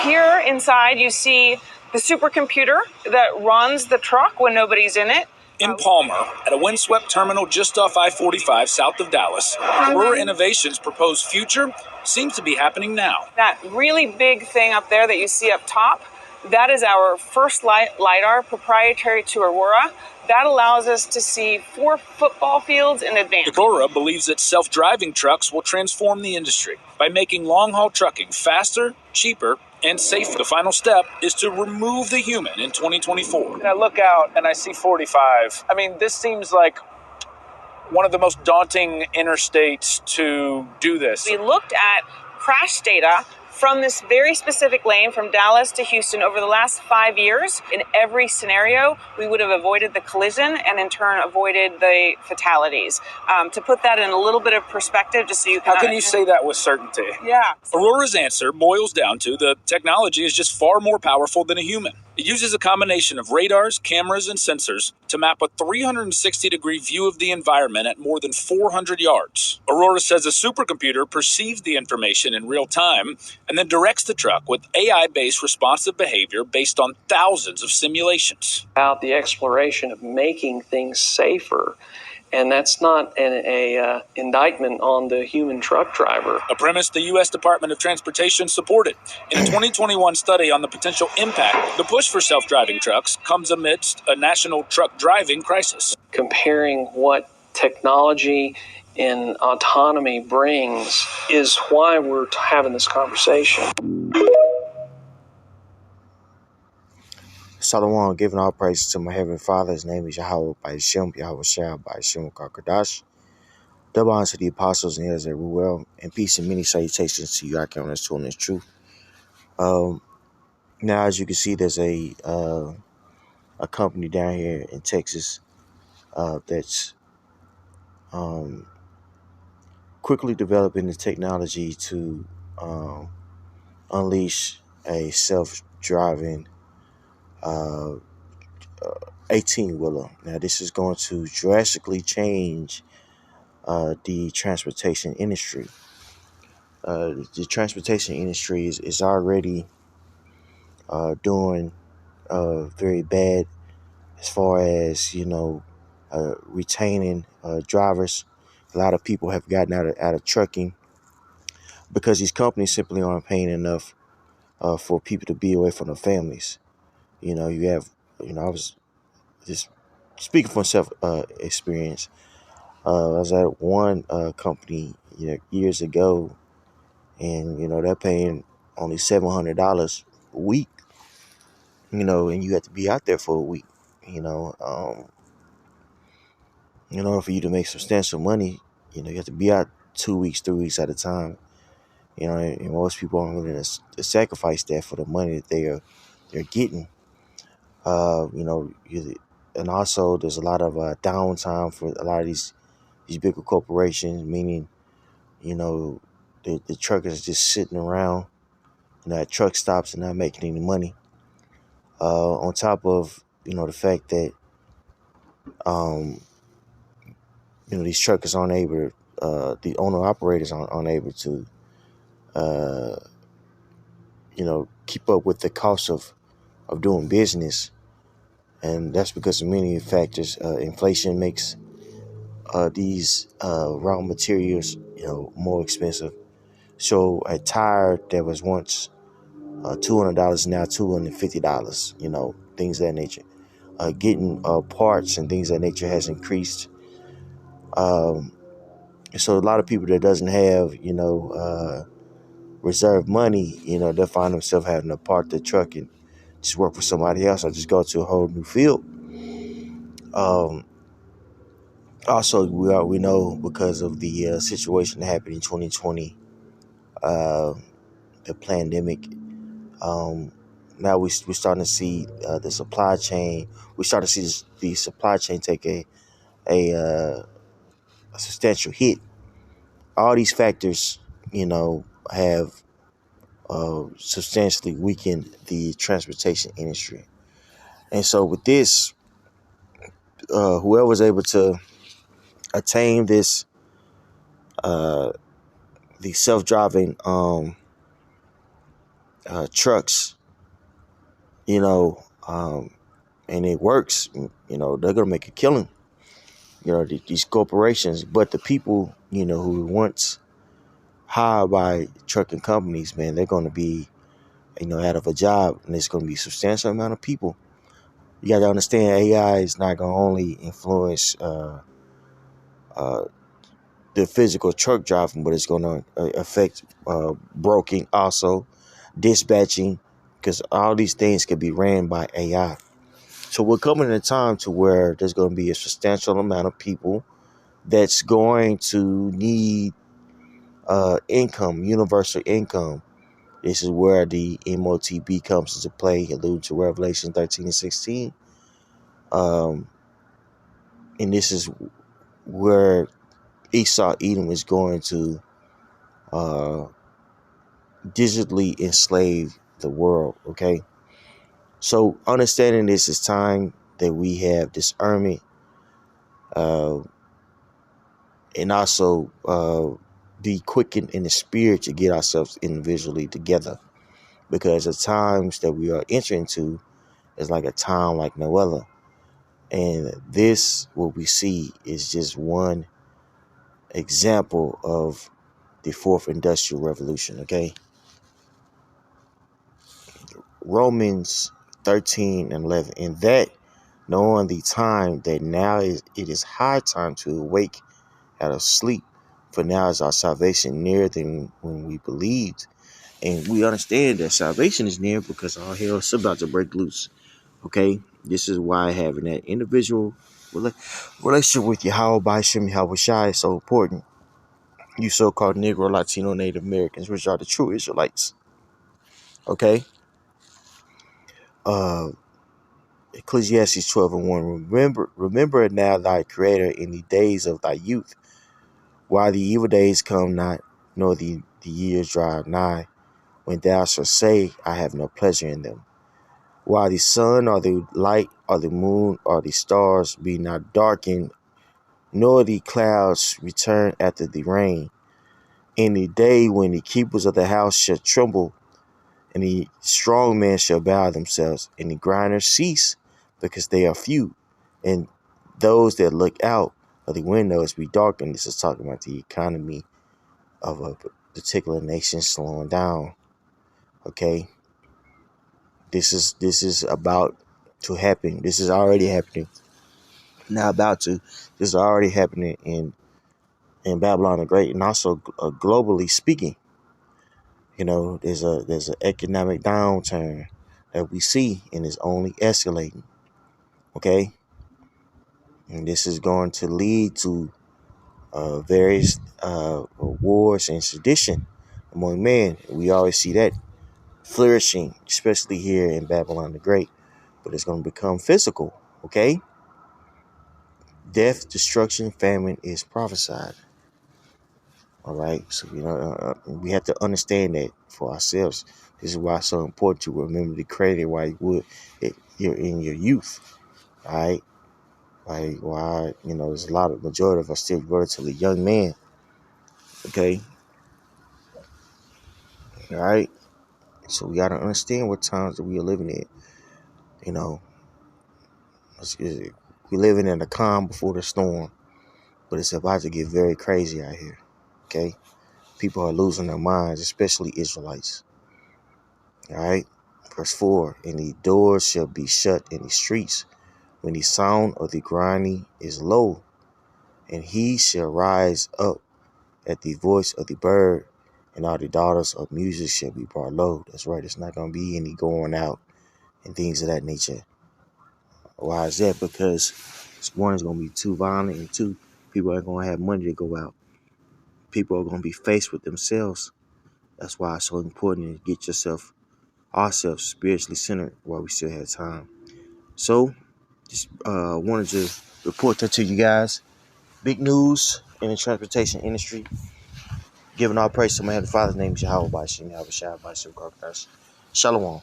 Here inside, you see the supercomputer that runs the truck when nobody's in it. In Palmer, at a windswept terminal just off I-45 south of Dallas, Aurora Innovations' proposed future seems to be happening now. That really big thing up there that you see up top, that is our first LiDAR proprietary to Aurora. That allows us to see 4 football fields in advance. Aurora believes that self-driving trucks will transform the industry by making long-haul trucking faster, cheaper, and safer. The final step is to remove the human in 2024. And I look out and I see 45. I mean, this seems like one of the most daunting interstates to do this. We looked at crash data from this very specific lane from Dallas to Houston over the last 5 years. In every scenario, we would have avoided the collision and in turn avoided the fatalities. To put that in a little bit of perspective, just so you can... How can you say that with certainty? Yeah. Aurora's answer boils down to the technology is just far more powerful than a human. It uses a combination of radars, cameras, and sensors to map a 360-degree view of the environment at more than 400 yards. Aurora says a supercomputer perceives the information in real time and then directs the truck with AI-based responsive behavior based on thousands of simulations. About the exploration of making things safer. And that's not an indictment on the human truck driver. A premise the U.S. Department of Transportation supported. In a 2021 study on the potential impact, the push for self-driving trucks comes amidst a national truck driving crisis. Comparing what technology and autonomy brings is why we're having this conversation. Salawam, giving all praise to my Heavenly Father. His name is Yahweh by Hashem, Yahweh Shah by Hashem Kakadash. Double honor to the apostles and elders at Ruel, and peace and many salutations to you, I count as truth and truth. Now, as you can see, there's a company down here in Texas that's quickly developing the technology to unleash a self-driving 18-wheeler. Now, this is going to drastically change the transportation industry. The transportation industry is already doing very bad as far as, retaining drivers. A lot of people have gotten out of trucking because these companies simply aren't paying enough for people to be away from their families. I was just speaking from self experience. I was at one company, years ago, and they're paying only $700 a week. And you have to be out there for a week. In order for you to make substantial money, you have to be out 2 weeks, 3 weeks at a time. And most people aren't willing to sacrifice that for the money that they're getting. And also there's a lot of downtime for a lot of these bigger corporations, meaning, the truckers are just sitting around, at truck stops and not making any money. On top of, the fact that, these truckers aren't able to, the owner-operators aren't able to, keep up with the cost of doing business. And that's because of many factors. Inflation makes these raw materials, more expensive. So a tire that was once $200 now $250, things of that nature. Getting parts and things of that nature has increased. So a lot of people that doesn't have, reserve money, they'll find themselves having to park their truck and just work for somebody else or just go to a whole new field. Also, we know because of the situation that happened in 2020, the pandemic. Now we're starting to see the supply chain. We start to see the supply chain take a substantial hit. All these factors, have substantially weakened the transportation industry. And so with this, whoever was able to attain this, the self-driving trucks, you know, and it works, you know, they're going to make a killing, you know, these corporations. But the people, you know, who once hired by trucking companies, man, they're going to be, you know, out of a job, and there's going to be a substantial amount of people. You got to understand, AI is not going to only influence the physical truck driving, but it's going to affect broking, also dispatching, because all these things can be ran by AI. So we're coming in a time to where there's going to be a substantial amount of people that's going to need income, universal income. This is where the MOTB comes into play, alluding to Revelation 13 and 16. And this is where Esau Edom is going to digitally enslave the world, okay? So understanding this is time that we have discernment, and also be quickened in the spirit to get ourselves individually together, because the times that we are entering into is like a time like no other. And this, what we see, is just one example of the fourth industrial revolution, okay? Romans 13 and 11. And that, knowing the time that now it is high time to awake out of sleep, for now is our salvation nearer than when we believed. And we understand that salvation is near because all hell is about to break loose. Okay? This is why having that individual relationship with Yahweh B'Shem Yahweh Shai is so important. You so-called Negro, Latino, Native Americans, which are the true Israelites. Okay? Ecclesiastes 12 and 1. Remember now thy creator in the days of thy youth, while the evil days come not, nor the years draw nigh, when thou shalt say, I have no pleasure in them. While the sun or the light or the moon or the stars be not darkened, nor the clouds return after the rain, in the day when the keepers of the house shall tremble, and the strong men shall bow themselves, and the grinders cease, because they are few, and those that look out of the windows be darkened. This is talking about the economy of a particular nation slowing down. Okay, this is about to happen. This is already happening. Not about to. This is already happening in Babylon the Great, and also globally speaking. You know, there's an economic downturn that we see, and it's only escalating. Okay, and this is going to lead to various wars and sedition among men. We always see that flourishing, especially here in Babylon the Great. But it's going to become physical. Okay, death, destruction, famine is prophesied. All right, so we have to understand that for ourselves. This is why it's so important to remember the Creator while you're in your youth. All right, like why there's a lot of majority of us still relatively young men. Okay, all right, so we gotta understand what times that we are living in. You know, we're living in the calm before the storm, but it's about to get very crazy out here. Okay, people are losing their minds, especially Israelites. All right. Verse 4, and the doors shall be shut in the streets when the sound of the grinding is low, and he shall rise up at the voice of the bird, and all the daughters of music shall be brought low. That's right. It's not going to be any going out and things of that nature. Why is that? Because one is going to be too violent, and two, people aren't going to have money to go out. People are going to be faced with themselves. That's why it's so important to get ourselves spiritually centered while we still have time. So, just wanted to report that to you guys. Big news in the transportation industry. Giving all praise to my Heavenly Father's name is Yahweh B'Shem Yahweh Shai B'Shem Shalom.